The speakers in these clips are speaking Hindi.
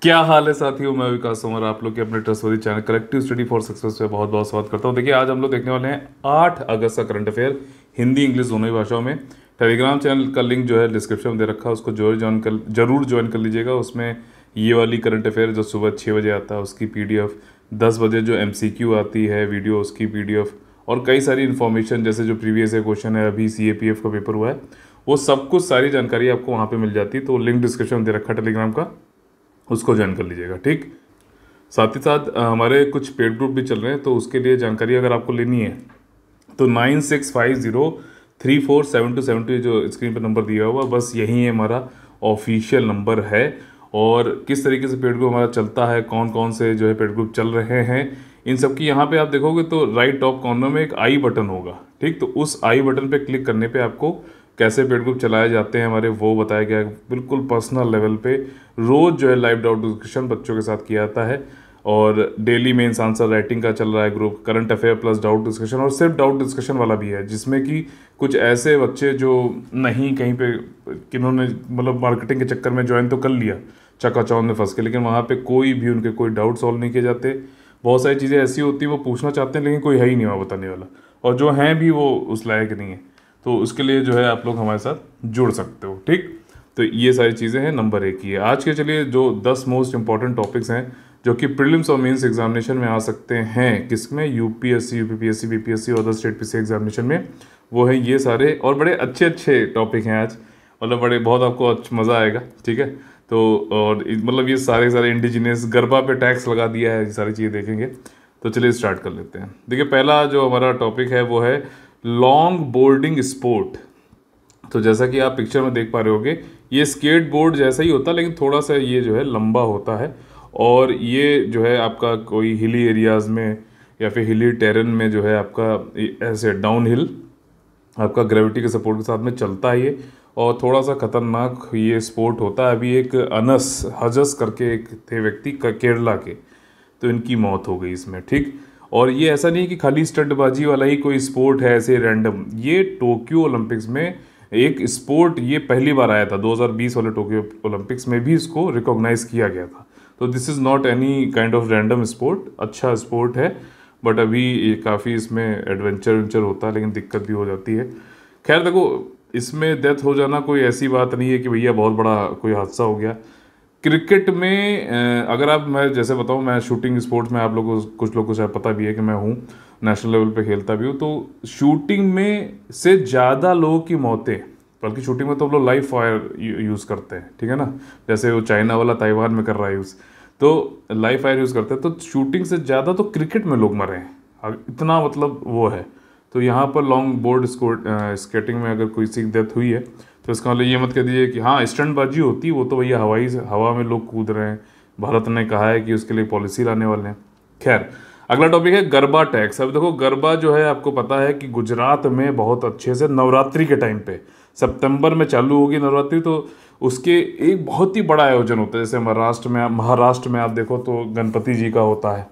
क्या हाल है साथियों, मैं विकास और आप लोग के अपने trustworthy channel collective study for success पे बहुत बहुत स्वागत करता हूं। देखिए, आज हम लोग देखने वाले हैं 8 अगस्त का करंट अफेयर, हिंदी इंग्लिश दोनों ही भाषाओं में। टेलीग्राम चैनल का लिंक जो है डिस्क्रिप्शन में दे रखा है, उसको जरूर ज्वाइन कर लीजिएगा। उसमें ये वाली करंट अफेयर जो सुबह 6 बजे आता है उसकी PDF, 10 बजे जो MCQ आती है वीडियो उसकी PDF, और कई सारी इन्फॉर्मेशन जैसे जो प्रीवियस क्वेश्चन है, अभी CAPF का पेपर हुआ है, वो सब कुछ सारी जानकारी आपको वहाँ पे मिल जाती है। तो लिंक डिस्क्रिप्शन में दे रखा है टेलीग्राम का, उसको ज्वाइन कर लीजिएगा। ठीक, साथ ही साथ हमारे कुछ पेड ग्रुप भी चल रहे हैं, तो उसके लिए जानकारी अगर आपको लेनी है तो 9650347272 जो स्क्रीन पर नंबर दिया हुआ, बस यही है हमारा ऑफिशियल नंबर है। और किस तरीके से पेड ग्रुप हमारा चलता है, कौन कौन से जो है पेड ग्रुप चल रहे हैं, इन सब की यहाँ पे आप देखोगे तो राइट टॉप कॉर्नर में एक आई बटन होगा। ठीक, तो उस आई बटन पे क्लिक करने पे आपको कैसे पेड ग्रुप चलाए जाते हैं हमारे, वो बताया गया है बिल्कुल पर्सनल लेवल पे। रोज़ जो है लाइव डाउट डिस्कशन बच्चों के साथ किया जाता है, और डेली मेंस आंसर राइटिंग का चल रहा है group, current affair plus doubt discussion, और सिर्फ डाउट डिस्कशन वाला भी है, जिसमें कि कुछ ऐसे बच्चे जो नहीं कहीं पे किन्होंने मतलब मार्केटिंग के चक्कर में ज्वाइन तो कर लिया, चकाचौंध में फंस के, लेकिन वहाँ पे कोई भी उनके कोई डाउट सॉल्व नहीं किए जाते। बहुत सारी चीज़ें ऐसी होती हैं वो पूछना चाहते हैं लेकिन कोई है ही नहीं वहाँ बताने वाला, और जो हैं भी वो उस लायक नहीं है। तो उसके लिए जो है आप लोग हमारे साथ जुड़ सकते हो। ठीक, तो ये सारी चीज़ें हैं। नंबर 1 ये आज के, चलिए, जो 10 मोस्ट इंपॉर्टेंट टॉपिक्स हैं जो कि प्रीलिम्स और मेंस एग्जामिनेशन में आ सकते हैं, किसमें, UPSC, UPPSC, BPSC और अदर स्टेट PC एग्जामिनेशन में, वो है ये सारे, और बड़े अच्छे अच्छे टॉपिक हैं आज, मतलब बड़े बहुत आपको मज़ा आएगा। ठीक है, तो और मतलब ये सारे सारे इंडिजिनियस, गरबा पे टैक्स लगा दिया है, ये सारी चीज़ें देखेंगे। तो चलिए स्टार्ट कर लेते हैं। देखिए, पहला जो हमारा टॉपिक है वो है लॉन्ग बोर्डिंग स्पोर्ट। तो जैसा कि आप पिक्चर में देख पा रहे होगे, ये स्केट बोर्ड जैसा ही होता है लेकिन थोड़ा सा ये जो है लंबा होता है, और ये जो है आपका कोई हिली एरियाज़ में या फिर हिली टेरेन में जो है आपका ऐसे डाउन हिल आपका ग्रेविटी के सपोर्ट के साथ में चलता है ये, और थोड़ा सा खतरनाक ये स्पोर्ट होता है। अभी एक अनस हजस करके एक थे व्यक्ति केरला के, तो इनकी मौत हो गई इसमें। ठीक, और ये ऐसा नहीं कि खाली स्टंटबाजी वाला ही कोई स्पोर्ट है ऐसे रैंडम, ये टोक्यो ओलंपिक्स में एक स्पोर्ट ये पहली बार आया था। 2020 वाले टोक्यो ओलंपिक्स में भी इसको रिकॉग्नाइज किया गया था। तो this is not any kind of random sport, अच्छा स्पोर्ट है, बट अभी ये काफ़ी इसमें एडवेंचर होता है लेकिन दिक्कत भी हो जाती है। खैर देखो, इसमें डेथ हो जाना कोई ऐसी बात नहीं है कि भैया बहुत बड़ा कोई हादसा हो गया। क्रिकेट में अगर आप, मैं जैसे बताऊं, मैं शूटिंग स्पोर्ट्स में, आप लोगों को कुछ लोग को शायद पता भी है कि मैं हूं, नेशनल लेवल पे खेलता भी हूं। तो शूटिंग में से ज़्यादा लोगों की मौतें, बल्कि शूटिंग में तो हम लोग लाइव फायर यूज़ करते हैं, ठीक है ना, जैसे वो चाइना वाला ताइवान में कर रहा है यूज़, तो लाइव फायर यूज़ करते हैं। तो शूटिंग से ज़्यादा तो क्रिकेट में लोग मरे हैं, इतना मतलब वो है। तो यहाँ पर लॉन्ग बोर्ड स्केटिंग में अगर कोई सी डेथ हुई है तो इसका मतलब ये मत कह दीजिए कि हाँ स्टंटबाजी होती है, वो तो भैया हवा में लोग कूद रहे हैं, भारत ने कहा है कि उसके लिए पॉलिसी लाने वाले हैं। खैर, अगला टॉपिक है गरबा टैक्स। अब देखो, गरबा जो है आपको पता है कि गुजरात में बहुत अच्छे से नवरात्रि के टाइम पे, सितंबर में चालू होगी नवरात्रि, तो उसके एक बहुत ही बड़ा आयोजन होता है। जैसे महाराष्ट्र में आप देखो तो गणपति जी का होता है,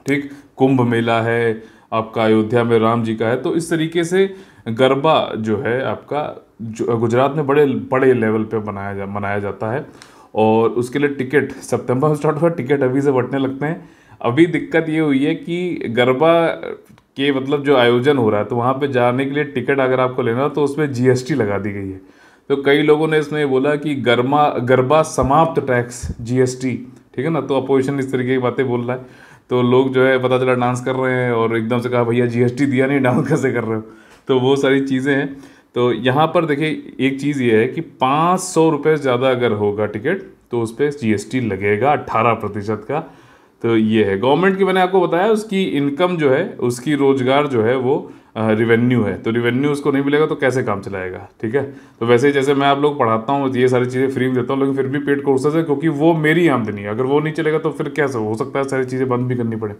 ठीक, कुंभ मेला है आपका, अयोध्या में राम जी का है। तो इस तरीके से गरबा जो है आपका गुजरात में बड़े बड़े लेवल पे मनाया जाता है, और उसके लिए टिकट सितंबर में स्टार्ट हुआ, टिकट अभी से बंटने लगते हैं। अभी दिक्कत ये हुई है कि गरबा के मतलब जो आयोजन हो रहा है, तो वहाँ पे जाने के लिए टिकट अगर आपको लेना हो तो उसमें GST लगा दी गई है। तो कई लोगों ने इसमें बोला कि गरबा समाप्त टैक्स GST, ठीक है ना। तो अपोजिशन इस तरीके की बातें बोल रहा है, तो लोग जो है पता चला डांस कर रहे हैं, और एकदम से कहा भैया GST दिया नहीं, डांस कैसे कर रहे हो। तो वो सारी चीज़ें हैं। तो यहाँ पर देखिए, एक चीज़ ये है कि 500 रुपये ज़्यादा अगर होगा टिकट तो उस पर GST लगेगा 18% का। तो ये है गवर्नमेंट की, मैंने आपको बताया उसकी इनकम जो है, उसकी रोजगार जो है वो रिवेन्यू है। तो रिवेन्यू उसको नहीं मिलेगा तो कैसे काम चलाएगा, ठीक है। तो वैसे ही जैसे मैं आप लोग पढ़ाता हूँ, ये सारी चीज़ें फ्री में देता हूँ, लेकिन फिर भी पेड कोर्सेज है, क्योंकि वो मेरी आमदनी है। अगर वो नहीं चलेगा तो फिर कैसे हो सकता है सारी चीज़ें बंद भी करनी पड़े।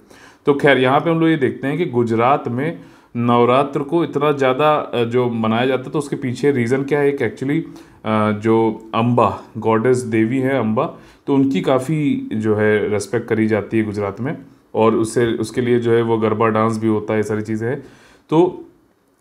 तो खैर, यहाँ पे हम लोग ये देखते हैं कि गुजरात में नवरात्र को इतना ज़्यादा जो मनाया जाता है, तो उसके पीछे रीज़न क्या है। एक एक्चुअली जो अम्बा गॉडेस देवी है अम्बा, तो उनकी काफ़ी जो है रेस्पेक्ट करी जाती है गुजरात में, और उसके लिए जो है वो गरबा डांस भी होता है, ये सारी चीज़ें हैं। तो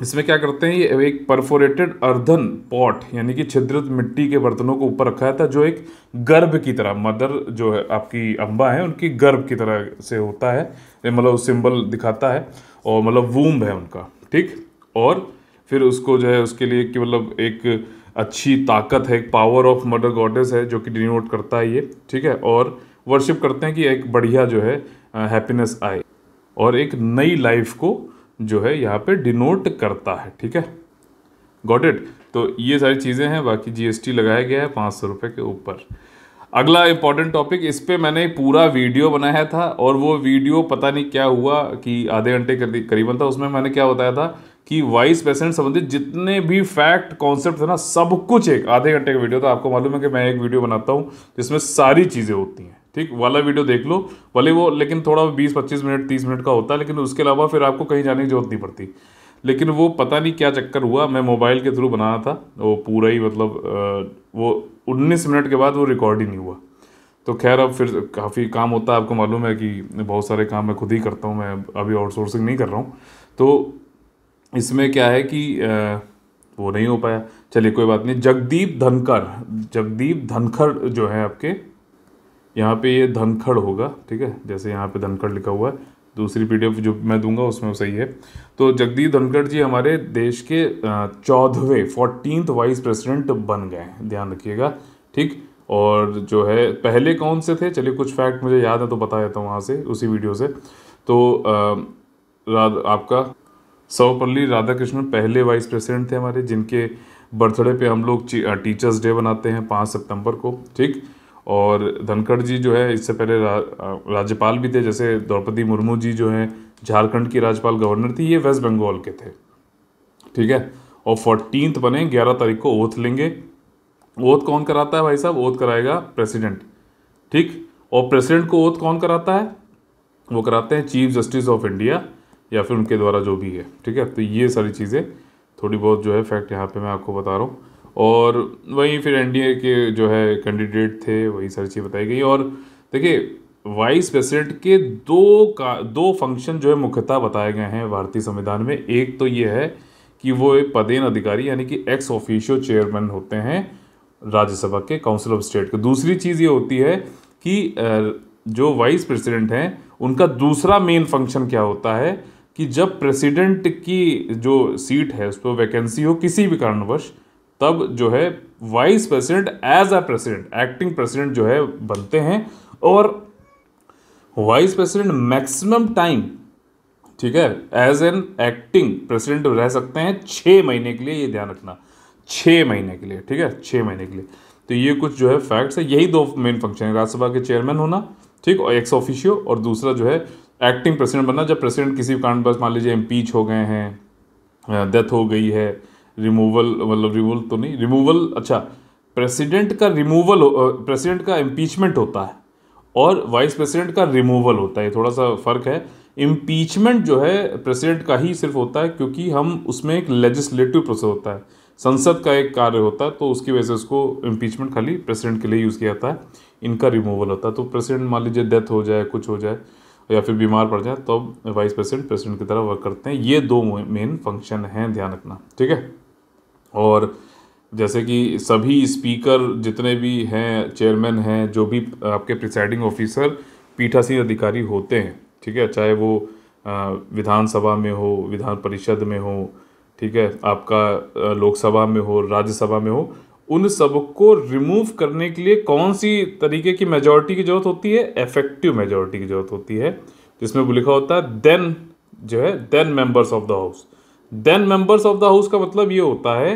इसमें क्या करते हैं, ये एक परफोरेटेड अर्धन पॉट यानी कि छिद्रित मिट्टी के बर्तनों को ऊपर रखा था, जो एक गर्भ की तरह, मदर जो है आपकी अम्बा है उनकी गर्भ की तरह से होता है, ये मतलब सिंबल दिखाता है, और मतलब वूम्ब है उनका, ठीक। और फिर उसको जो है उसके लिए कि मतलब एक अच्छी ताकत है, एक पावर ऑफ मदर गॉडेस है जो कि डिनोट करता है ये, ठीक है। और वर्शिप करते हैं कि एक बढ़िया जो है हैप्पीनेस आए, और एक नई लाइफ को जो है यहाँ पे डिनोट करता है, ठीक है। Got it. तो ये सारी चीज़ें हैं, बाकी जीएसटी लगाया गया है 500 रुपये के ऊपर। अगला इंपॉर्टेंट टॉपिक, इस पे मैंने पूरा वीडियो बनाया था, और वो वीडियो पता नहीं क्या हुआ कि आधे घंटे करीबन था। उसमें मैंने क्या बताया था कि वाइस प्रेसिडेंट संबंधित जितने भी फैक्ट कॉन्सेप्ट थे ना, सब कुछ एक आधे घंटे का वीडियो था। आपको मालूम है कि मैं एक वीडियो बनाता हूँ जिसमें सारी चीज़ें होती हैं, ठीक। वाला वीडियो देख लो, भले वो लेकिन थोड़ा 20-25 मिनट 30 मिनट का होता है, लेकिन उसके अलावा फिर आपको कहीं जाने की जरूरत नहीं पड़ती। लेकिन वो पता नहीं क्या चक्कर हुआ, मैं मोबाइल के थ्रू बनाया था, वो पूरा ही मतलब वो 19 मिनट के बाद वो रिकॉर्ड ही नहीं हुआ। तो खैर अब फिर काफ़ी काम होता है, आपको मालूम है कि बहुत सारे काम मैं खुद ही करता हूँ, मैं अभी आउटसोर्सिंग नहीं कर रहा हूँ। तो इसमें क्या है कि वो नहीं हो पाया। चलिए कोई बात नहीं। जगदीप धनखड़ जो है आपके यहाँ पे, ये धनखड़ होगा, ठीक है, जैसे यहाँ पे धनखड़ लिखा हुआ है। दूसरी पीडीएफ जो मैं दूंगा उसमें वो सही है। तो जगदीप धनखड़ जी हमारे देश के 14th वाइस प्रेसिडेंट बन गए हैं, ध्यान रखिएगा, ठीक। और जो है पहले कौन से थे, चलिए कुछ फैक्ट मुझे याद है तो बता देता हूँ वहाँ से, उसी वीडियो से। तो आपका सर्वपल्ली राधाकृष्णन पहले वाइस प्रेसिडेंट थे हमारे, जिनके बर्थडे पे हम लोग टीचर्स डे बनाते हैं 5 सितंबर को, ठीक। और धनखड़ जी जो है इससे पहले राज्यपाल भी थे, जैसे द्रौपदी मुर्मू जी जो हैं झारखंड की राज्यपाल गवर्नर थी, ये वेस्ट बंगाल के थे, ठीक है। और 14th बने, 11 तारीख को ओथ लेंगे। ओथ कौन कराता है भाई साहब? ओथ कराएगा प्रेसिडेंट, ठीक। और प्रेसिडेंट को ओथ कौन कराता है? वो कराते हैं चीफ जस्टिस ऑफ इंडिया, या फिर उनके द्वारा जो भी है, ठीक है। तो ये सारी चीज़ें थोड़ी बहुत जो है फैक्ट यहाँ पे मैं आपको बता रहा हूँ। और वहीं फिर एनडीए के जो है कैंडिडेट थे, वही सारी चीज़ बताई गई। और देखिए वाइस प्रेसिडेंट के दो फंक्शन जो है मुख्यतः बताए गए हैं भारतीय संविधान में। एक तो ये है कि वो एक पदेन अधिकारी यानी कि एक्स ऑफिशियो चेयरमैन होते हैं राज्यसभा के, काउंसिल ऑफ स्टेट के। दूसरी चीज़ ये होती है कि जो वाइस प्रेसिडेंट हैं उनका दूसरा मेन फंक्शन क्या होता है कि जब प्रेसिडेंट की जो सीट है उस पर वैकेंसी हो किसी भी कारणवश, तब जो है vice president as a president, acting president जो है बनते हैं। और वाइस प्रेसिडेंट मैक्सिमम टाइम, ठीक है, एज एन एक्टिंग प्रेसिडेंट रह सकते हैं 6 महीने के लिए, ये ध्यान रखना, 6 महीने के लिए, ठीक है, 6 महीने के लिए। तो ये कुछ जो है फैक्ट्स है, यही दो मेन फंक्शन है, राज्यसभा के चेयरमैन होना, ठीक, और एक्स ऑफिशियो, और दूसरा जो है एक्टिंग प्रेसिडेंट बनना। जब प्रेसिडेंट किसी कारण बस मान लीजिए इम्पीच हो गए हैं, डेथ हो गई है, रिमूवल, मतलब रिमूवल तो नहीं, रिमूवल, अच्छा, प्रेसिडेंट का इम्पीचमेंट होता है और वाइस प्रेसिडेंट का रिमूवल होता है, थोड़ा सा फर्क है। इम्पीचमेंट जो है प्रेसिडेंट का ही सिर्फ होता है, क्योंकि हम उसमें एक लेजिस्लेटिव प्रोसेस होता है, संसद का एक कार्य होता है, तो उसकी वजह से उसको इम्पीचमेंट खाली प्रेसिडेंट के लिए यूज़ किया जाता है। इनका रिमूवल होता है, तो प्रेसिडेंट मान लीजिए डेथ हो जाए, कुछ हो जाए, या फिर बीमार पड़ जाए, तो वाइस प्रेसिडेंट की तरह वर्क करते हैं। ये दो मेन फंक्शन हैं, ध्यान रखना, ठीक है। और जैसे कि सभी स्पीकर जितने भी हैं, चेयरमैन हैं, जो भी आपके प्रिसाइडिंग ऑफिसर पीठासीन अधिकारी होते हैं, ठीक है, चाहे वो विधानसभा में हो, विधान परिषद में हो, ठीक है, आपका लोकसभा में हो, राज्यसभा में हो, उन सबको रिमूव करने के लिए कौन सी तरीके की मेजॉरिटी की जरूरत होती है? इफेक्टिव मेजॉरिटी की जरूरत होती है, जिसमें लिखा होता है देन, जो है then members of the house. Then members of the house का मतलब ये होता है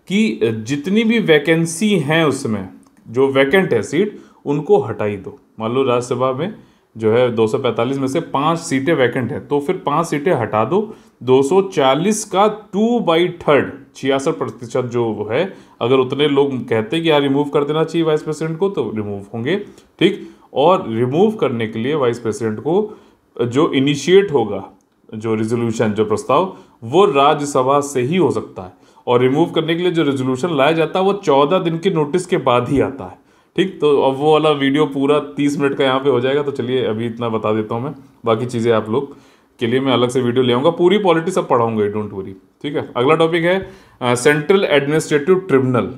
कि जितनी भी वैकेंसी हैं उसमें, जो वैकेंट है सीट, उनको हटाई दो। मान लो राज्यसभा में जो है 245 में से 5 सीटें वैकेंट हैं, तो फिर 5 सीटें हटा दो। 240 का 2/3, 66% जो है, अगर उतने लोग कहते हैं कि यार रिमूव कर देना चाहिए वाइस प्रेसिडेंट को, तो रिमूव होंगे, ठीक। और रिमूव करने के लिए वाइस प्रेसिडेंट को जो इनिशिएट होगा, जो रिजोल्यूशन, जो प्रस्ताव, वो राज्यसभा से ही हो सकता है। और रिमूव करने के लिए जो रेजोल्यूशन लाया जाता है वो 14 दिन के नोटिस के बाद ही आता है, ठीक। तो अब वो वाला वीडियो पूरा 30 मिनट का यहाँ पे हो जाएगा, तो चलिए अभी इतना बता देता हूँ मैं। बाकी चीज़ें आप लोग के लिए मैं अलग से वीडियो ले आऊँगा, पूरी पॉलिटिक्स अब पढ़ाऊँगा, डोंट वरी, ठीक। ठीक है। अगला टॉपिक है सेंट्रल एडमिनिस्ट्रेटिव ट्रिब्यूनल।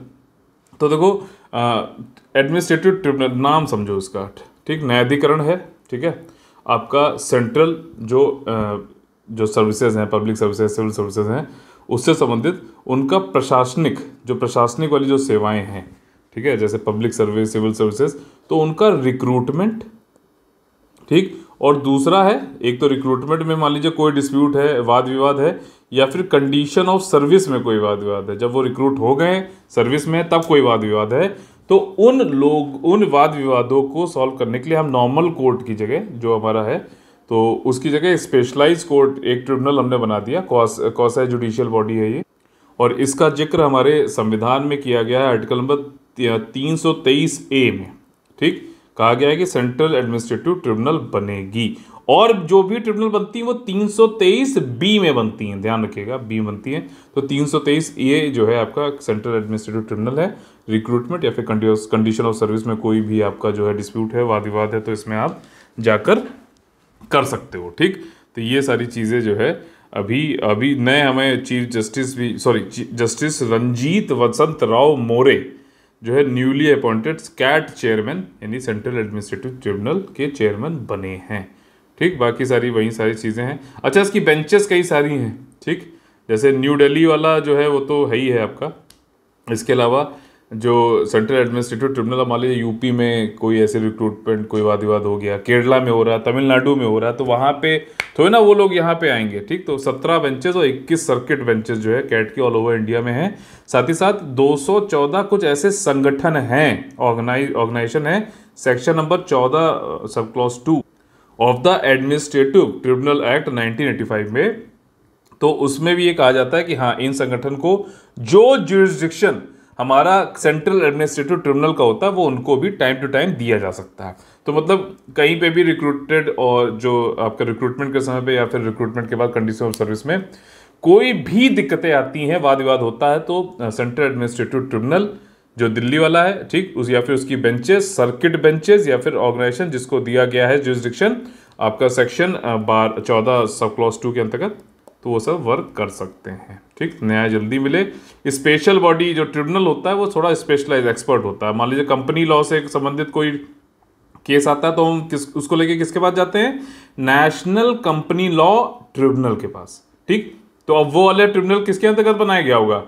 तो देखो एडमिनिस्ट्रेटिव ट्रिब्यूनल नाम समझो इसका, ठीक, न्यायाधिकरण है, ठीक है। आपका सेंट्रल जो सर्विसेज हैं, पब्लिक सर्विसेज, सिविल सर्विसेज हैं, उससे संबंधित उनका प्रशासनिक वाली जो सेवाएं हैं, ठीक है, जैसे पब्लिक सर्विस, सिविल सर्विसेज, तो उनका रिक्रूटमेंट, ठीक। और दूसरा है, एक तो रिक्रूटमेंट में मान लीजिए कोई डिस्प्यूट है, वाद विवाद है, या फिर कंडीशन ऑफ सर्विस में कोई वाद विवाद है, जब वो रिक्रूट हो गए सर्विस में तब कोई वाद विवाद है, तो उन वाद विवादों को सॉल्व करने के लिए हम नॉर्मल कोर्ट की जगह जो हमारा है, तो उसकी जगह स्पेशलाइज कोर्ट एक ट्रिब्यूनल हमने बना दिया, क्वासी जुडिशियल बॉडी है ये। और इसका जिक्र हमारे संविधान में किया गया है आर्टिकल नंबर 323A में, ठीक। कहा गया है कि सेंट्रल एडमिनिस्ट्रेटिव ट्रिब्यूनल बनेगी, और जो भी ट्रिब्यूनल बनती है वो 323B में बनती हैं, ध्यान रखिएगा, बी बनती हैं। तो 323A जो है आपका सेंट्रल एडमिनिस्ट्रेटिव ट्रिब्यूनल है। रिक्रूटमेंट या फिर कंडीशन ऑफ सर्विस में कोई भी आपका जो है डिस्प्यूट है, वाद विवाद है, तो इसमें आप जाकर कर सकते हो, ठीक। तो ये सारी चीज़ें जो है अभी नए हमें जस्टिस रंजीत वसंत राव मोरे जो है न्यूली अपॉइंटेड कैट चेयरमैन यानी सेंट्रल एडमिनिस्ट्रेटिव ट्रिब्यूनल के चेयरमैन बने हैं, ठीक। बाकी वही सारी चीज़ें हैं। अच्छा, इसकी बेंचेस कई सारी हैं, ठीक। जैसे न्यू दिल्ली वाला जो है वो तो है ही है आपका। इसके अलावा जो सेंट्रल एडमिनिस्ट्रेटिव ट्रिब्यूनल, मान लीजिए यूपी में कोई ऐसे रिक्रूटमेंट, कोई वाद विवाद हो गया, केरला में हो रहा है, तमिलनाडु में हो रहा है, तो वहाँ पे थोड़े ना वो लोग यहाँ पे आएंगे, ठीक। तो 17 बेंचेस और 21 सर्किट बेंचेस जो है कैट के ऑल ओवर इंडिया में हैं। साथ ही साथ 214 कुछ ऐसे संगठन हैं, ऑर्गेनाइजेशन है, section number 14 sub clause 2 of the administrative tribunal act 1985 में, तो उसमें भी ये कहा जाता है कि हाँ, इन संगठन को जो ज्यूरिसडिक्शन हमारा सेंट्रल एडमिनिस्ट्रेटिव ट्रिब्यूनल का होता है वो उनको भी टाइम टू टाइम दिया जा सकता है। तो मतलब कहीं पे भी रिक्रूटेड, और जो आपका रिक्रूटमेंट के समय पे या फिर रिक्रूटमेंट के बाद कंडीशन ऑफ सर्विस में कोई भी दिक्कतें आती हैं, वाद विवाद होता है, तो सेंट्रल एडमिनिस्ट्रेटिव ट्रिब्यूनल जो दिल्ली वाला है, ठीक, उस या फिर उसकी बेंचेस, सर्किट बेंचेस या फिर ऑर्गेनाइजेशन जिसको दिया गया है ज्यूरिसडिक्शन आपका सेक्शन 14 सब क्लॉज 2 के अंतर्गत, तो वो सब वर्क कर सकते हैं, ठीक। न्याय जल्दी मिले। स्पेशल बॉडी जो ट्रिब्यूनल होता है वो थोड़ा स्पेशलाइज एक्सपर्ट होता है। मान लीजिए कंपनी लॉ से संबंधित कोई केस आता है तो हम उसको लेके किसके पास जाते हैं? नेशनल कंपनी लॉ ट्रिब्यूनल के पास, ठीक। तो अब वो वाला ट्रिब्यूनल किसके अंतर्गत बनाया गया होगा?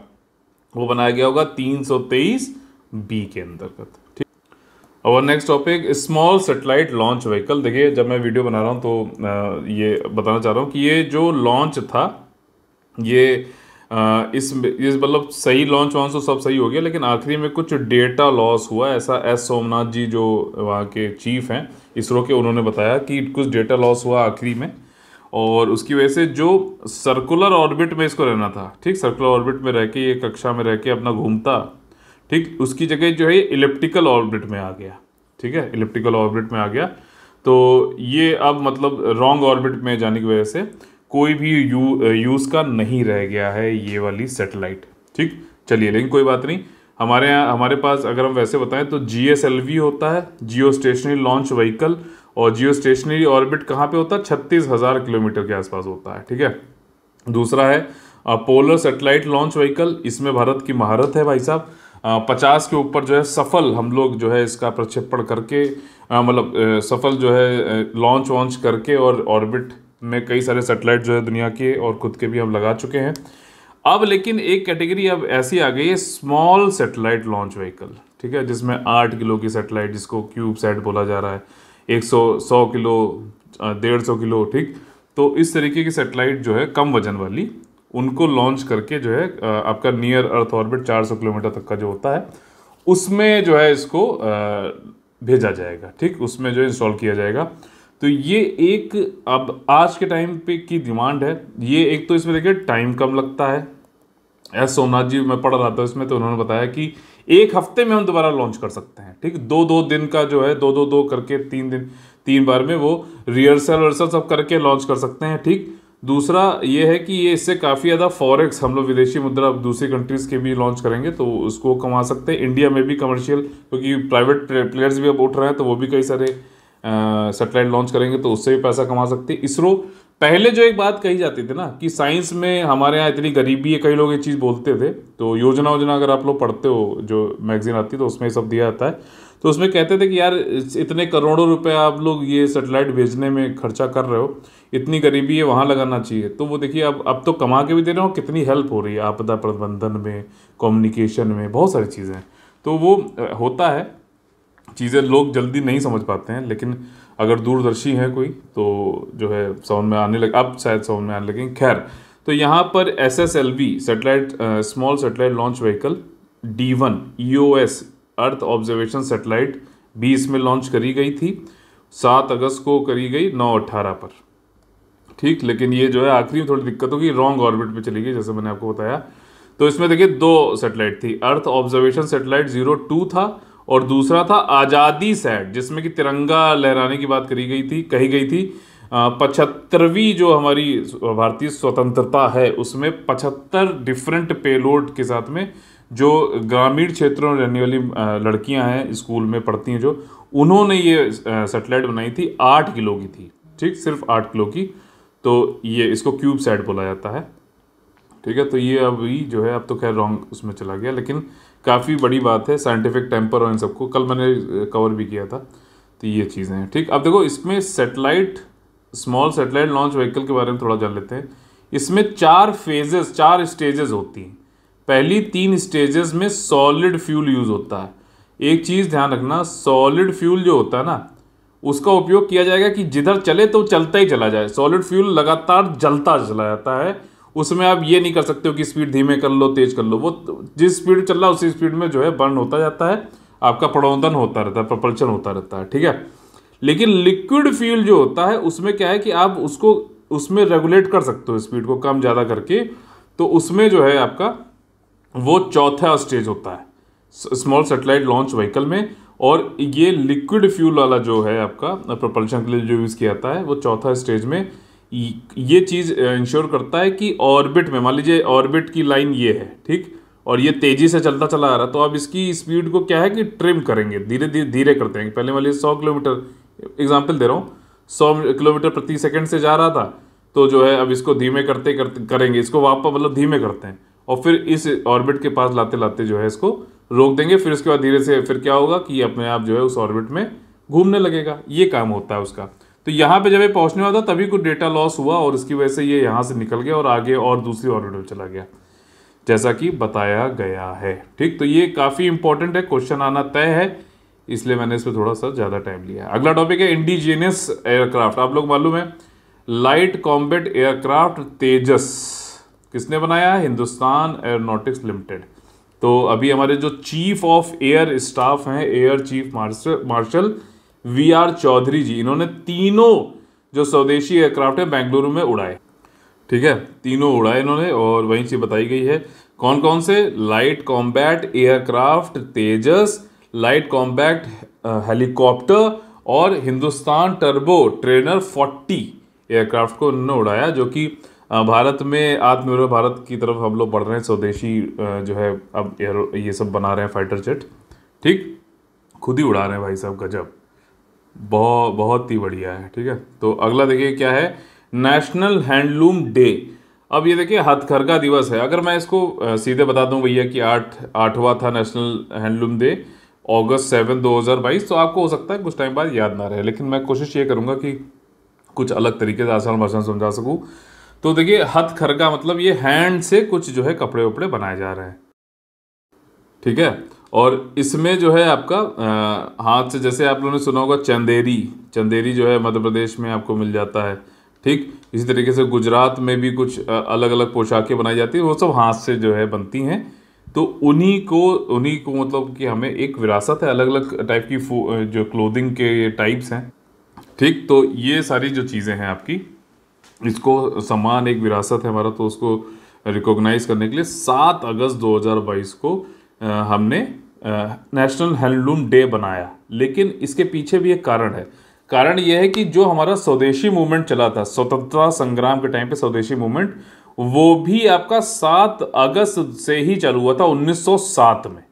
वो बनाया गया होगा 323B के अंतर्गत, ठीक। और next topic small satellite launch vehicle. देखिए, जब मैं वीडियो बना रहा हूँ तो ये बताना चाह रहा हूँ कि ये जो लॉन्च था ये इस मतलब सही लॉन्च वॉन्च तो सब सही हो गया, लेकिन आखिरी में कुछ डेटा लॉस हुआ, ऐसा एस सोमनाथ जी जो वहाँ के चीफ हैं इसरो के, उन्होंने बताया कि कुछ डेटा लॉस हुआ आखिरी में, और उसकी वजह से जो सर्कुलर ऑर्बिट में इसको रहना था, ठीक, सर्कुलर ऑर्बिट में रह के ये कक्षा में रह के अपना घूमता, ठीक, उसकी जगह जो है इलिप्टिकल ऑर्बिट में आ गया, ठीक है, इलिप्टिकल ऑर्बिट में आ गया। तो ये अब मतलब रॉन्ग ऑर्बिट में जाने की वजह से कोई भी यूज़ का नहीं रह गया है ये वाली सैटेलाइट, ठीक। चलिए, लेकिन कोई बात नहीं, हमारे पास अगर हम वैसे बताएं तो GSLV होता है, जियो स्टेशनरी लॉन्च व्हीकल, और जियो स्टेशनरी ऑर्बिट कहाँ पे होता है? 36,000 किलोमीटर के आसपास होता है, ठीक है। दूसरा है पोलर सैटेलाइट लॉन्च व्हीकल, इसमें भारत की महारत है भाई साहब। 50 के ऊपर जो है सफल हम लोग जो है इसका प्रक्षेपण करके मतलब सफल जो है लॉन्च वॉन्च करके, और ऑर्बिट में कई सारे सैटेलाइट जो है दुनिया के और खुद के भी हम लगा चुके हैं। अब लेकिन एक कैटेगरी अब ऐसी आ गई है स्मॉल सैटेलाइट लॉन्च व्हीकल, ठीक है, जिसमें 8 किलो की सैटेलाइट, जिसको क्यूब सैट बोला जा रहा है, 100 किलो, 150 किलो, ठीक। तो इस तरीके की सैटेलाइट जो है कम वजन वाली, उनको लॉन्च करके जो है आपका नियर अर्थ ऑर्बिट 400 किलोमीटर तक का जो होता है उसमें जो है इसको भेजा जाएगा, ठीक, उसमें जो इंस्टॉल किया जाएगा। तो ये एक अब आज के टाइम पे की डिमांड है। ये एक तो इसमें देखिए टाइम कम लगता है, एस सोमनाथ जी मैं पढ़ रहा था इसमें, तो उन्होंने बताया कि 1 हफ्ते में हम दोबारा लॉन्च कर सकते हैं, ठीक। 2-2 दिन का जो है 2-2 करके 3 बार में वो रिहर्सल सब करके लॉन्च कर सकते हैं, ठीक। दूसरा ये है कि ये इससे काफ़ी ज़्यादा फॉरेक्स हम लोग विदेशी मुद्रा दूसरी कंट्रीज़ के भी लॉन्च करेंगे तो उसको कमा सकते हैं। इंडिया में भी कमर्शियल, क्योंकि प्राइवेट प्लेयर्स भी अब उठ रहे हैं तो वो भी कई सारे सैटेलाइट लॉन्च करेंगे तो उससे भी पैसा कमा सकते हैं। इसरो पहले जो एक बात कही जाती थी ना कि साइंस में हमारे यहाँ इतनी गरीबी है, कई लोग ये चीज़ बोलते थे, तो योजना वोजना अगर आप लोग पढ़ते हो जो मैगजीन आती है तो उसमें सब दिया जाता है, तो उसमें कहते थे कि यार इतने करोड़ों रुपए आप लोग ये सेटेलाइट भेजने में खर्चा कर रहे हो, इतनी गरीबी है, वहाँ लगाना चाहिए। तो वो देखिए अब तो कमा के भी दे रहे हो, कितनी हेल्प हो रही है आपदा प्रबंधन में, कम्युनिकेशन में, बहुत सारी चीज़ें हैं। तो वो होता है, चीज़ें लोग जल्दी नहीं समझ पाते हैं, लेकिन अगर दूरदर्शी है कोई तो जो है समझ में आने लगे, अब शायद समझ में आने लगे। खैर, तो यहाँ पर SSLV satellite, small satellite launch vehicle D1 EOS earth observation satellite भी इसमें लॉन्च करी गई थी, 7 अगस्त को करी गई 9:18 पर। ठीक, लेकिन ये जो है आखिरी में थोड़ी दिक्कत होगी, रॉन्ग ऑर्बिट पे चली गई जैसे मैंने आपको बताया। तो इसमें देखिए 2 सेटेलाइट थी, अर्थ ऑब्जर्वेशन सेटेलाइट 02 था और दूसरा था आज़ादी सैट, जिसमें कि तिरंगा लहराने की बात कही गई थी। 75वीं जो हमारी भारतीय स्वतंत्रता है उसमें 75 डिफरेंट पेलोड के साथ में जो ग्रामीण क्षेत्रों में रहने वाली लड़कियां हैं, स्कूल में पढ़ती हैं, जो उन्होंने ये सेटेलाइट बनाई थी, 8 किलो की थी। ठीक, सिर्फ 8 किलो की। तो ये इसको क्यूब सैट बोला जाता है। ठीक है, तो ये अभी जो है अब तो खैर रॉन्ग उसमें चला गया, लेकिन काफ़ी बड़ी बात है साइंटिफिक टेम्पर और इन सबको कल मैंने कवर भी किया था। तो ये चीज़ें हैं। ठीक, अब देखो इसमें satellite, small satellite launch vehicle के बारे में थोड़ा जान लेते हैं। इसमें 4 स्टेजेस होती हैं। पहली 3 स्टेजेस में सॉलिड फ्यूल यूज़ होता है। एक चीज़ ध्यान रखना, सॉलिड फ्यूल जो होता है ना, उसका उपयोग किया जाएगा कि जिधर चले तो चलता ही चला जाए। सॉलिड फ्यूल लगातार जलता चला जाता है, उसमें आप ये नहीं कर सकते हो कि स्पीड धीमे कर लो, तेज कर लो। वो जिस स्पीड चल रहा है उसी स्पीड में जो है बर्न होता जाता है, आपका प्रणोदन होता रहता है, प्रपल्शन होता रहता है। ठीक है, लेकिन लिक्विड फ्यूल जो होता है उसमें क्या है कि आप उसको उसमें रेगुलेट कर सकते हो, स्पीड को कम ज़्यादा करके। तो उसमें जो है आपका वो चौथा स्टेज होता है स्मॉल सेटेलाइट लॉन्च व्हीकल में, और ये लिक्विड फ्यूल वाला जो है आपका प्रोपल्शन के लिए जो यूज़ किया जाता है वो चौथा स्टेज में ये चीज़ इंश्योर करता है कि ऑर्बिट में, मान लीजिए ऑर्बिट की लाइन ये है, ठीक, और ये तेज़ी से चलता चला आ रहा, तो आप इसकी स्पीड को क्या है कि ट्रिम करेंगे, धीरे धीरे धीरे करते हैं। पहले मान लीजिए 100 किलोमीटर, एग्जाम्पल दे रहा हूँ, 100 किलोमीटर प्रति सेकंड से जा रहा था, तो जो है अब इसको धीमे करते करते करेंगे, इसको वापस मतलब धीमे करते हैं, और फिर इस ऑर्बिट के पास लाते लाते जो है इसको रोक देंगे। फिर उसके बाद धीरे से फिर क्या होगा कि अपने आप जो है उस ऑर्बिट में घूमने लगेगा। ये काम होता है उसका। तो यहाँ पे जब ये पहुँचने वाला था तभी कुछ डेटा लॉस हुआ और इसकी वजह से ये यहाँ से निकल गया और आगे और दूसरी ऑर्बिट में चला गया, जैसा कि बताया गया है। ठीक, तो ये काफ़ी इंपॉर्टेंट है, क्वेश्चन आना तय है, इसलिए मैंने इस पर थोड़ा सा ज़्यादा टाइम लिया है। अगला टॉपिक है इंडिजीनियस एयरक्राफ्ट। आप लोग मालूम है लाइट कॉम्बैट एयरक्राफ्ट तेजस किसने बनाया है? Hindustan aeronautics limited. तो अभी हमारे जो चीफ ऑफ एयर स्टाफ हैं, air chief marshal VR Chaudhari ji, इन्होंने तीनों जो स्वदेशी एयरक्राफ्ट है बेंगलुरु में उड़ाए। ठीक है, तीनों उड़ाए इन्होंने, और वहीं से बताई गई है कौन कौन से। लाइट कॉम्बैट एयरक्राफ्ट तेजस, लाइट कॉम्बैट हेलीकॉप्टर और हिंदुस्तान टर्बो ट्रेनर 40 एयरक्राफ्ट को उन्होंने उड़ाया, जो कि भारत में आत्मनिर्भर भारत की तरफ हम लोग बढ़ रहे हैं। स्वदेशी जो है अब ये सब बना रहे हैं फाइटर जेट। ठीक, खुद ही उड़ा रहे हैं भाई साहब, गजब, बहुत ही बढ़िया है। ठीक है, तो अगला देखिए क्या है, नेशनल हैंडलूम डे। अब ये देखिए हथकरघा दिवस है। अगर मैं इसको सीधे बता दूं भैया कि 8वां था नेशनल हैंडलूम डे, अगस्त 7 2022, तो आपको हो सकता है कुछ टाइम बाद याद ना रहे, लेकिन मैं कोशिश ये करूंगा कि कुछ अलग तरीके से आसान भाषा में समझा सकूं। तो देखिए हथकरघा मतलब ये हैंड से कुछ जो है कपड़े वपड़े बनाए जा रहे हैं। ठीक है, और इसमें जो है आपका हाथ से, जैसे आप लोगों ने सुना होगा चंदेरी जो है मध्य प्रदेश में आपको मिल जाता है। ठीक, इसी तरीके से गुजरात में भी कुछ अलग अलग पोशाकें बनाई जाती हैं, वो सब हाथ से जो है बनती हैं। तो उन्हीं को मतलब कि हमें एक विरासत है, अलग अलग टाइप की जो क्लोथिंग के टाइप्स हैं। ठीक, तो ये सारी जो चीज़ें हैं आपकी, इसको समान एक विरासत है हमारा, तो उसको रिकॉग्नाइज करने के लिए 7 अगस्त 2022 को हमने नेशनल हैंडलूम डे बनाया। लेकिन इसके पीछे भी एक कारण है। कारण यह है कि जो हमारा स्वदेशी मूवमेंट चला था स्वतंत्रता संग्राम के टाइम पे, स्वदेशी मूवमेंट वो भी आपका 7 अगस्त से ही चालू हुआ था 1907 में।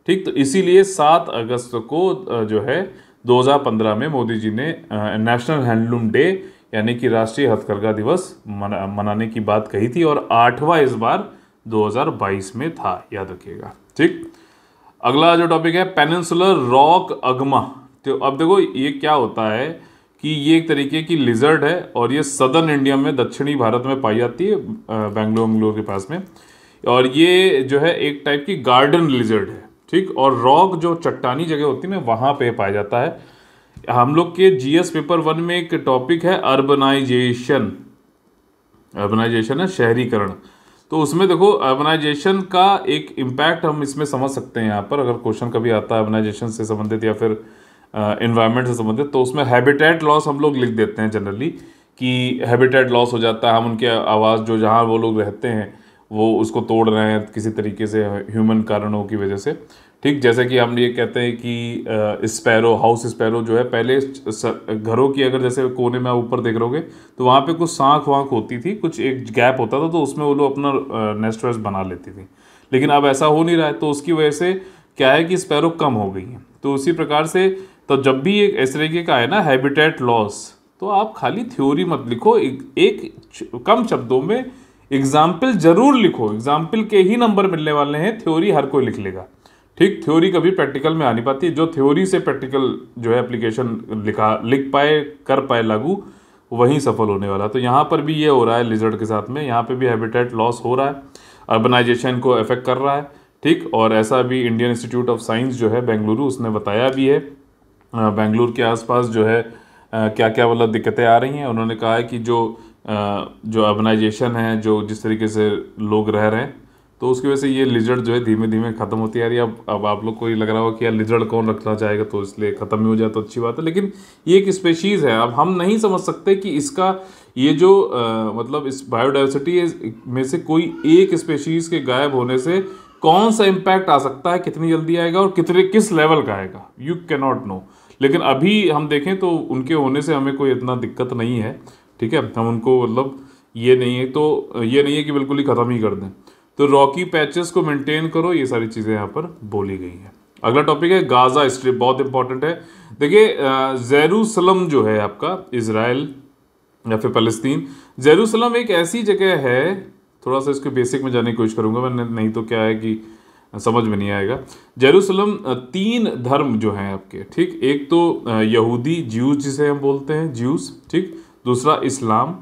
ठीक, तो इसीलिए 7 अगस्त को जो है 2015 में मोदी जी ने नेशनल हैंडलूम डे यानी कि राष्ट्रीय हथकरघा दिवस मनाने की बात कही थी, और 8वां इस बार 2022 में था, याद रखिएगा। ठीक, अगला जो टॉपिक है पेनिनसुलर रॉक अगमा। तो अब देखो ये क्या होता है कि ये एक तरीके की लिजर्ड है, और ये सदर्न इंडिया में, दक्षिणी भारत में पाई जाती है, बेंगलोर के पास में। और ये जो है एक टाइप की गार्डन लिजर्ड है। ठीक, और रॉक जो चट्टानी जगह होती है ना, वहाँ पे पाया जाता है। हम लोग के जीएस पेपर 1 में एक टॉपिक है अर्बनाइजेशन। अर्बनाइजेशन है शहरीकरण। तो उसमें देखो अर्बनाइजेशन का एक इम्पैक्ट हम इसमें समझ सकते हैं। यहाँ पर अगर क्वेश्चन कभी आता है अर्बनाइजेशन से संबंधित या फिर एनवायरनमेंट से संबंधित, तो उसमें हैबिटेट लॉस हम लोग लिख देते हैं जनरली, कि हैबिटेट लॉस हो जाता है, हम उनके आवास जो जहाँ वो लोग रहते हैं वो उसको तोड़ रहे हैं किसी तरीके से, ह्यूमन कारणों की वजह से। ठीक, जैसे कि हम ये कहते हैं कि स्पैरो, हाउस स्पैरो जो है, पहले घरों की अगर जैसे कोने में आप ऊपर देख रहोगे तो वहाँ पे कुछ सांख वाँख होती थी, कुछ एक गैप होता था, तो उसमें वो लोग अपना नेस्ट वेस्ट बना लेती थी। लेकिन अब ऐसा हो नहीं रहा है, तो उसकी वजह से क्या है कि स्पैरो कम हो गई हैं। तो उसी प्रकार से तो जब भी एक इस तरीके का है ना हैबिटेट लॉस, तो आप खाली थ्योरी मत लिखो, एक कम शब्दों में एग्जाम्पल जरूर लिखो। एग्जाम्पल के ही नंबर मिलने वाले हैं, थ्योरी हर कोई लिख लेगा। ठीक, थ्योरी कभी प्रैक्टिकल में आ नहीं पाती। जो थ्योरी से प्रैक्टिकल जो है एप्लीकेशन लिख पाए, कर पाए लागू, वहीं सफल होने वाला। तो यहाँ पर भी ये हो रहा है लिजर्ड के साथ में, यहाँ पे भी हैबिटेट लॉस हो रहा है, अर्बनाइजेशन को अफेक्ट कर रहा है। ठीक, और ऐसा भी इंडियन इंस्टीट्यूट ऑफ साइंस जो है बेंगलुरु, उसने बताया भी है। बेंगलुरु के आसपास जो है क्या क्या मतलब दिक्कतें आ रही हैं। उन्होंने कहा है कि जो अर्बनाइजेशन है, जो जिस तरीके से लोग रह रहे हैं, तो उसकी वजह से ये लिजर्ड जो है धीमे धीमे खत्म होती आ रही है। अब आप लोग को ये लग रहा होगा कि यार लिजर्ड कौन रखना चाहेगा, तो इसलिए ख़त्म ही हो जाए तो अच्छी बात है। लेकिन ये एक स्पेशीज़ है, अब हम नहीं समझ सकते कि इसका ये जो मतलब इस बायोडाइवर्सिटी में से कोई एक स्पेशीज़ के गायब होने से कौन सा इम्पैक्ट आ सकता है, कितनी जल्दी आएगा और किस लेवल का आएगा, यू कैन नॉट नो। लेकिन अभी हम देखें तो उनके होने से हमें कोई इतना दिक्कत नहीं है। ठीक है, हम उनको मतलब ये नहीं है कि बिल्कुल ही ख़त्म ही कर दें। तो रॉकी पैचेस को मेंटेन करो, ये सारी चीज़ें यहाँ पर बोली गई हैं। अगला टॉपिक है गाजा स्ट्रिप, बहुत इंपॉर्टेंट है। देखिए जेरूसलम जो है आपका, इजराइल या फिर फ़लस्तीन, जेरूसलम एक ऐसी जगह है, थोड़ा सा इसके बेसिक में जाने की कोशिश करूँगा मैं, नहीं तो क्या है कि समझ में नहीं आएगा। जेरूसलम 3 धर्म जो हैं आपके, ठीक, एक तो यहूदी ज्यूज जिसे हम बोलते हैं, ज्यूज, ठीक, दूसरा इस्लाम,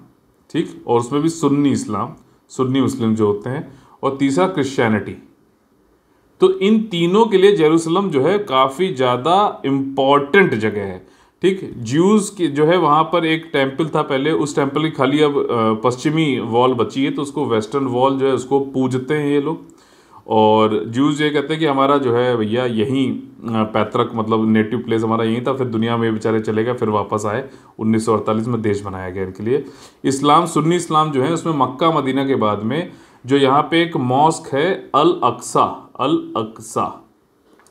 ठीक, और उसमें भी सुन्नी इस्लाम, सुन्नी मुस्लिम जो होते हैं, और तीसरा क्रिश्चियनिटी। तो इन तीनों के लिए जेरूसलम जो है काफ़ी ज़्यादा इम्पॉर्टेंट जगह है। ठीक, ज्यूज़ की जो है वहाँ पर एक टेम्पल था पहले, उस टेम्पल की खाली अब पश्चिमी वॉल बची है, तो उसको वेस्टर्न वॉल जो है उसको पूजते हैं ये लोग। और ज्यूज़ ये कहते हैं कि हमारा जो है भैया यहीं पैतृक मतलब नेटिव प्लेस हमारा यहीं था, फिर दुनिया में बेचारे चले गए, फिर वापस आए, 1948 में देश बनाया गया इनके लिए। इस्लाम, सुन्नी इस्लाम जो है उसमें मक्का मदीना के बाद में जो यहाँ पे एक मॉस्क है अल अक्सा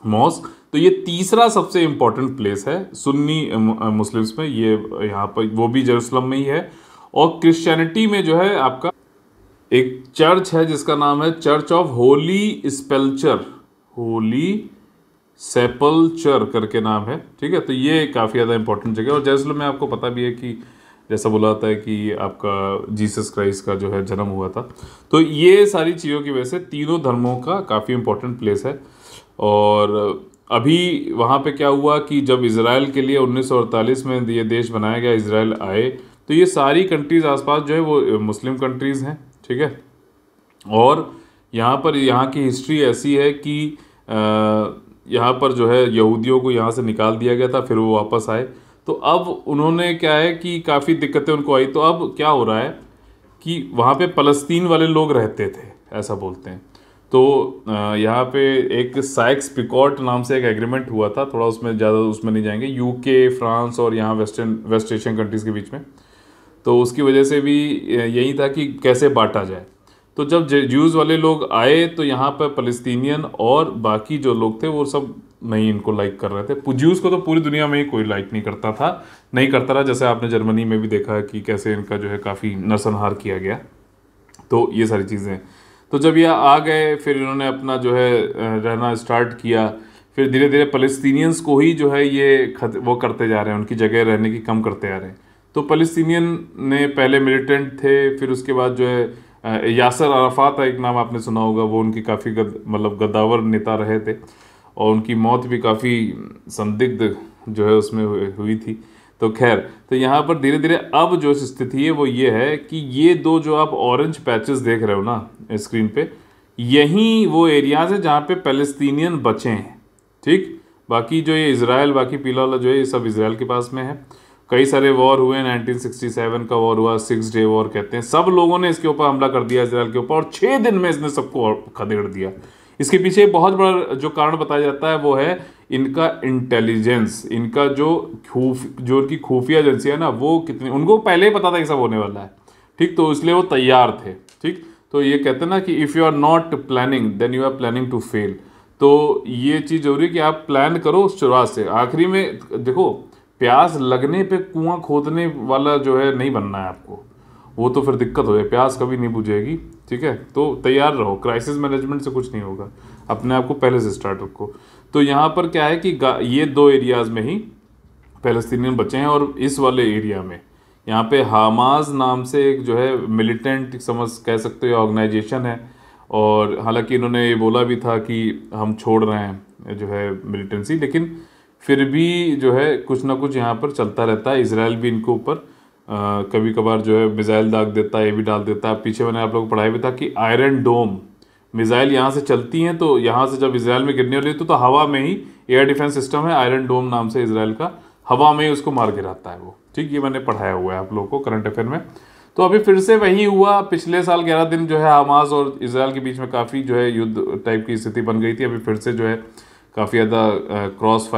मॉस्क, तो ये तीसरा सबसे इम्पोर्टेंट प्लेस है सुन्नी मुस्लिम्स में, ये यहाँ पर वो भी जेरूसलम में ही है। और क्रिश्चियनिटी में जो है आपका एक चर्च है जिसका नाम है चर्च ऑफ होली सेपल्चर करके नाम है। ठीक है, तो ये काफ़ी ज़्यादा इंपॉर्टेंट जगह है। और जेरूसलम में आपको पता भी है कि जैसा बोला जाता है कि आपका जीसस क्राइस्ट का जो है जन्म हुआ था। तो ये सारी चीज़ों की वजह से तीनों धर्मों का काफ़ी इंपॉर्टेंट प्लेस है। और अभी वहाँ पे क्या हुआ कि जब इज़राइल के लिए 1948 में ये देश बनाया गया, इज़राइल आए, तो ये सारी कंट्रीज़ आसपास जो है वो मुस्लिम कंट्रीज़ हैं। ठीक है, और यहाँ पर यहाँ की हिस्ट्री ऐसी है कि यहाँ पर जो है यहूदियों को यहाँ से निकाल दिया गया था, फिर वो वापस आए। तो अब उन्होंने क्या है कि काफ़ी दिक्कतें उनको आई, तो अब क्या हो रहा है कि वहाँ पे फ़लस्तीन वाले लोग रहते थे, ऐसा बोलते हैं। तो यहाँ पे एक साइक्स पिकॉट नाम से एक एग्रीमेंट हुआ था, थोड़ा उसमें ज़्यादा उसमें नहीं जाएंगे, यूके, फ्रांस और यहाँ वेस्ट एशियन कंट्रीज़ के बीच में। तो उसकी वजह से भी यही था कि कैसे बांटा जाए। तो जब ज्यूज़ वाले लोग आए तो यहाँ पर फ़लस्तीनियन और बाकी जो लोग थे वो सब नहीं इनको लाइक कर रहे थे। ज्यूज़ को तो पूरी दुनिया में ही कोई लाइक नहीं करता था, नहीं करता रहा। जैसे आपने जर्मनी में भी देखा है कि कैसे इनका जो है काफ़ी नरसंहार किया गया। तो ये सारी चीज़ें, तो जब ये आ गए फिर इन्होंने अपना जो है रहना स्टार्ट किया। फिर धीरे धीरे फ़लस्तीनियंस को ही जो है ये वो करते जा रहे हैं, उनकी जगह रहने की कम करते आ रहे हैं। तो फ़लस्तीनियन ने पहले मिलिटेंट थे, फिर उसके बाद जो है यासर अराफात एक नाम आपने सुना होगा, वो उनकी काफ़ी मतलब गद्दावर नेता रहे थे और उनकी मौत भी काफ़ी संदिग्ध जो है उसमें हुई थी। तो खैर, तो यहाँ पर धीरे धीरे अब जो स्थिति है वो ये है कि ये दो जो आप ऑरेंज पैचेस देख रहे हो ना स्क्रीन पे, यही वो एरियाज है जहाँ पे पैलेस्टीनियन बचे हैं। ठीक, बाकी जो ये इजराइल, बाकी पीला वाला जो है ये सब इजराइल के पास में है। कई सारे वॉर हुए, 1967 का वॉर हुआ, 6 डे वॉर कहते हैं, सब लोगों ने इसके ऊपर हमला कर दिया इजराइल के ऊपर और 6 दिन में इसने सबको खदेड़ दिया। इसके पीछे एक बहुत बड़ा जो कारण बताया जाता है वो है इनका इंटेलिजेंस, इनका जो उनकी खुफिया एजेंसी है ना, वो कितनी, उनको पहले ही पता था कि सब होने वाला है। ठीक, तो इसलिए वो तैयार थे। ठीक, तो ये कहते हैं ना कि if you are not planning then you are planning to fail. तो ये चीज़ जरूरी है कि आप प्लान करो शुरुआत से। आखिरी में देखो, प्यास लगने पे कुआं खोदने वाला जो है नहीं बनना है आपको, वो तो फिर दिक्कत हो जाए, प्यास कभी नहीं बुझेगी। ठीक है, तो तैयार रहो, क्राइसिस मैनेजमेंट से कुछ नहीं होगा, अपने आप को पहले से स्टार्ट रखो। तो यहाँ पर क्या है कि ये दो एरियाज़ में ही पैलेस्टीनियन बचे हैं और इस वाले एरिया में यहाँ पे हमास नाम से एक जो है मिलिटेंट समझ कह सकते हो ऑर्गेनाइजेशन है। और हालांकि इन्होंने ये बोला भी था कि हम छोड़ रहे हैं जो है मिलिटेंसी, लेकिन फिर भी जो है कुछ ना कुछ यहाँ पर चलता रहता है। इसराइल भी इनको ऊपर कभी कभार जो है मिसाइल दाग देता है, ये भी डाल देता है। पीछे मैंने आप लोगों को पढ़ाया भी था कि आयरन डोम मिसाइल यहाँ से चलती हैं, तो यहाँ से जब इसराइल में गिरने वाली तो हवा में ही एयर डिफेंस सिस्टम है, आयरन डोम नाम से इसराइल का, हवा में ही उसको मार गिराता है वो। ठीक, ये मैंने पढ़ाया हुआ है आप लोगों को करंट अफेयर में। तो अभी फिर से वही हुआ, पिछले साल 11 दिन जो है हमास और इसराइल के बीच में काफ़ी जो है युद्ध टाइप की स्थिति बन गई थी। अभी फिर से जो है काफ़ी ज़्यादा क्रॉस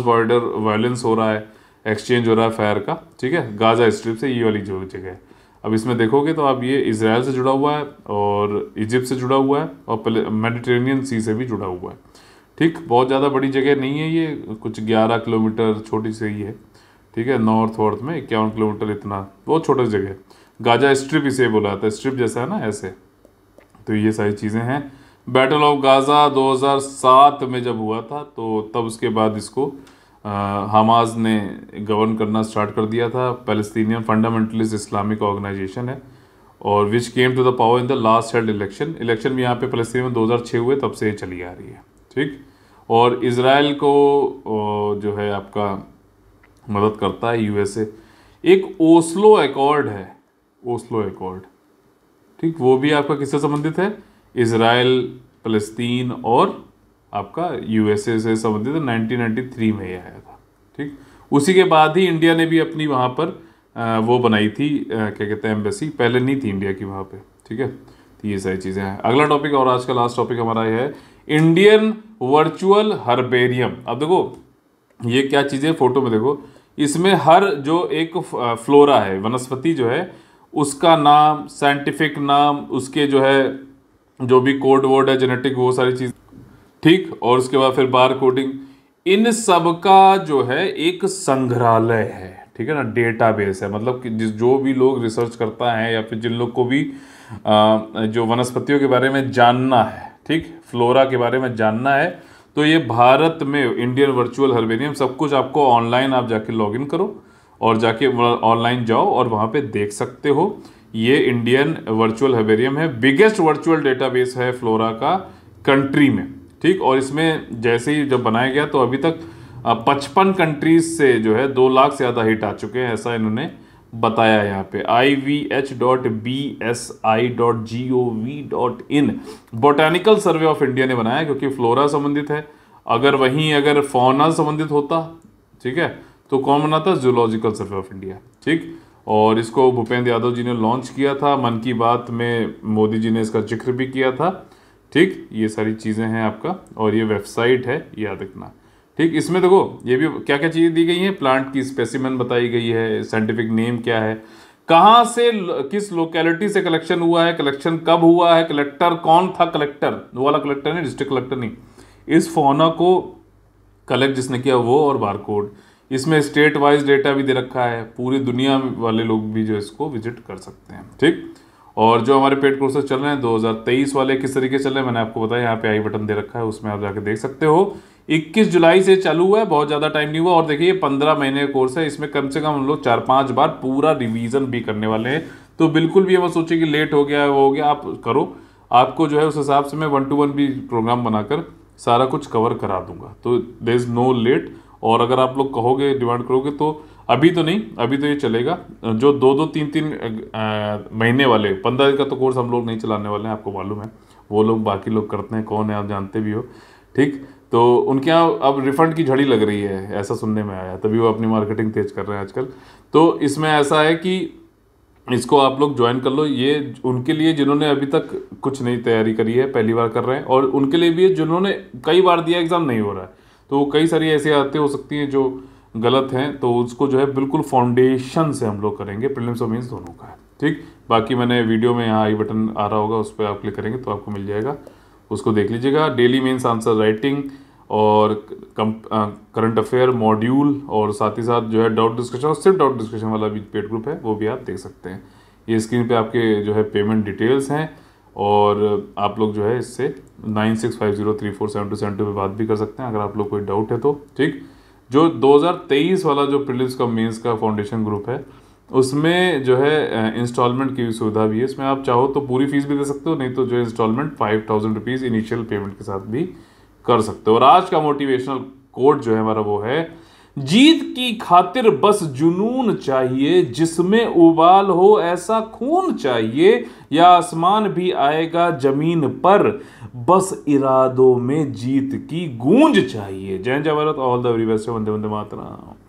बॉर्डर वायलेंस हो रहा है, एक्सचेंज हो रहा है फायर का। ठीक है, गाजा स्ट्रिप से, ये वाली जो जगह है। अब इसमें देखोगे तो आप ये इसराइल से जुड़ा हुआ है और इजिप्ट से जुड़ा हुआ है और मेडिटेरेनियन सी से भी जुड़ा हुआ है। ठीक, बहुत ज़्यादा बड़ी जगह नहीं है ये, कुछ 11 किलोमीटर छोटी सी ही है। ठीक है, नॉर्थ में 51 किलोमीटर, इतना बहुत छोटा जगह है। गाजा स्ट्रिप इसे बोला जाता है, स्ट्रिप जैसा है ना ऐसे। तो ये सारी चीज़ें हैं। बैटल ऑफ गाजा 2007 में जब हुआ था, तो तब उसके बाद इसको हमास ने गवर्न करना स्टार्ट कर दिया था। पैलेस्टीनियन फंडामेंटलिस्ट इस्लामिक ऑर्गेनाइजेशन है और which came to the power in the last held election भी यहाँ पे फ़लस्तीन में 2006 हुए, तब से चली आ रही है। ठीक, और इसराइल को जो है आपका मदद करता है यूएसए। एक ओस्लो अकॉर्ड है, ओस्लो अकॉर्ड। ठीक, वो भी आपका किससे संबंधित है? इसराइल, फ़लस्तीन और आपका यूएसए से संबंधित है। 1993 में ये आया था। ठीक, उसी के बाद ही इंडिया ने भी अपनी वहाँ पर वो बनाई थी, क्या कहते हैं, एम्बेसी। पहले नहीं थी इंडिया की वहाँ पे। ठीक है, तो ये सारी चीज़ें हैं। अगला टॉपिक और आज का लास्ट टॉपिक हमारा ये है इंडियन वर्चुअल हर्बेरियम। अब देखो ये क्या चीज़ें, फोटो में देखो, इसमें हर जो एक फ्लोरा है, वनस्पति जो है, उसका नाम, साइंटिफिक नाम, उसके जो है जो भी कोड वर्ड है, जेनेटिक, वो सारी चीज़। ठीक, और उसके बाद फिर बार कोडिंग, इन सब का जो है एक संग्रहालय है। ठीक है ना, डेटाबेस है। मतलब कि जो भी लोग रिसर्च करता है या फिर जिन लोग को भी जो वनस्पतियों के बारे में जानना है, ठीक, फ्लोरा के बारे में जानना है, तो ये भारत में इंडियन वर्चुअल हर्बेरियम, सब कुछ आपको ऑनलाइन, आप जाके लॉगिन करो और जाके ऑनलाइन जाओ और वहाँ पे देख सकते हो। ये इंडियन वर्चुअल हर्बेरियम है, बिगेस्ट वर्चुअल डेटाबेस है फ्लोरा का कंट्री में। ठीक, और इसमें जैसे ही जब बनाया गया तो अभी तक 55 कंट्रीज से जो है 2 लाख से ज़्यादा हिट आ चुके हैं, ऐसा इन्होंने बताया यहाँ पे। ivh.bsi.gov.in botanical survey of India ने बनाया, क्योंकि फ्लोरा संबंधित है। अगर फौना संबंधित होता, ठीक है, तो कौन बनाता? Zoological survey of India. ठीक, और इसको भूपेंद्र यादव जी ने लॉन्च किया था, मन की बात में मोदी जी ने इसका जिक्र भी किया था। ठीक, ये सारी चीज़ें हैं आपका, और ये वेबसाइट है, याद रखना। ठीक, इसमें देखो ये भी क्या क्या चीज़ें दी गई हैं, प्लांट की स्पेसिमेन बताई गई है, साइंटिफिक नेम क्या है, कहाँ से, किस लोकेलिटी से कलेक्शन हुआ है, कलेक्शन कब हुआ है, कलेक्टर कौन था, कलेक्टर वो वाला कलेक्टर नहीं, डिस्ट्रिक्ट कलेक्टर नहीं, इस फौना को कलेक्ट जिसने किया वो, और बारकोड। इसमें स्टेट वाइज डेटा भी दे रखा है, पूरी दुनिया वाले लोग भी जो इसको विजिट कर सकते हैं। ठीक, और जो हमारे पेड कोर्सेज चल रहे हैं 2023 वाले किस तरीके चल रहे हैं मैंने आपको बताया, यहाँ पे आई बटन दे रखा है, उसमें आप जाके देख सकते हो। 21 जुलाई से चालू हुआ है, बहुत ज़्यादा टाइम नहीं हुआ। और देखिए 15 महीने का कोर्स है, इसमें कम से कम हम लोग 4-5 बार पूरा रिवीजन भी करने वाले हैं। तो बिल्कुल भी मत सोचिए कि लेट हो गया वो हो गया, आप करो। आपको जो है उस हिसाब से मैं 1-to-1 भी प्रोग्राम बनाकर सारा कुछ कवर करा दूंगा। तो देयर इज नो लेट। और अगर आप लोग कहोगे, डिमांड करोगे, तो अभी तो नहीं, अभी तो ये चलेगा। जो 2-2, 3-3 महीने वाले 15 दिन का तो कोर्स हम लोग नहीं चलाने वाले हैं, आपको मालूम है। वो लोग बाकी लोग करते हैं, कौन है आप जानते भी हो, ठीक। तो उनके यहाँ अब रिफंड की झड़ी लग रही है, ऐसा सुनने में आया, तभी वो अपनी मार्केटिंग तेज कर रहे हैं आजकल। तो इसमें ऐसा है कि इसको आप लोग ज्वाइन कर लो। ये उनके लिए जिन्होंने अभी तक कुछ नहीं तैयारी करी है, पहली बार कर रहे हैं, और उनके लिए भी है जिन्होंने कई बार दिया, एग्जाम नहीं हो रहा है। तो कई सारी ऐसी आदतें हो सकती हैं जो गलत हैं, तो उसको जो है बिल्कुल फाउंडेशन से हम लोग करेंगे, प्रीलिम्स और मेंस दोनों का है, ठीक। बाकी मैंने वीडियो में यहाँ आई बटन आ रहा होगा, उस पर आप क्लिक करेंगे तो आपको मिल जाएगा, उसको देख लीजिएगा। डेली मेंस आंसर राइटिंग और करंट अफेयर मॉड्यूल, और साथ ही साथ जो है डाउट डिस्कशन, और सिर्फ डाउट डिस्कशन वाला भी पेड ग्रुप है, वो भी आप देख सकते हैं। ये स्क्रीन पे आपके जो है पेमेंट डिटेल्स हैं, और आप लोग जो है इससे 9650347272 पे बात भी कर सकते हैं अगर आप लोग कोई डाउट है तो, ठीक। जो 2023 वाला जो प्रीलिम्स का मेंस का फाउंडेशन ग्रुप है, उसमें जो है इंस्टॉलमेंट की सुविधा भी है। इसमें आप चाहो तो पूरी फीस भी दे सकते हो, नहीं तो जो इंस्टॉलमेंट 5000 रुपीज़ इनिशियल पेमेंट के साथ भी कर सकते हो। और आज का मोटिवेशनल कोट जो है हमारा वो है, जीत की खातिर बस जुनून चाहिए, जिसमें उबाल हो ऐसा खून चाहिए, या आसमान भी आएगा जमीन पर, बस इरादों में जीत की गूंज चाहिए। जय जय Bharat, all the very best, Vande Vande Mataram.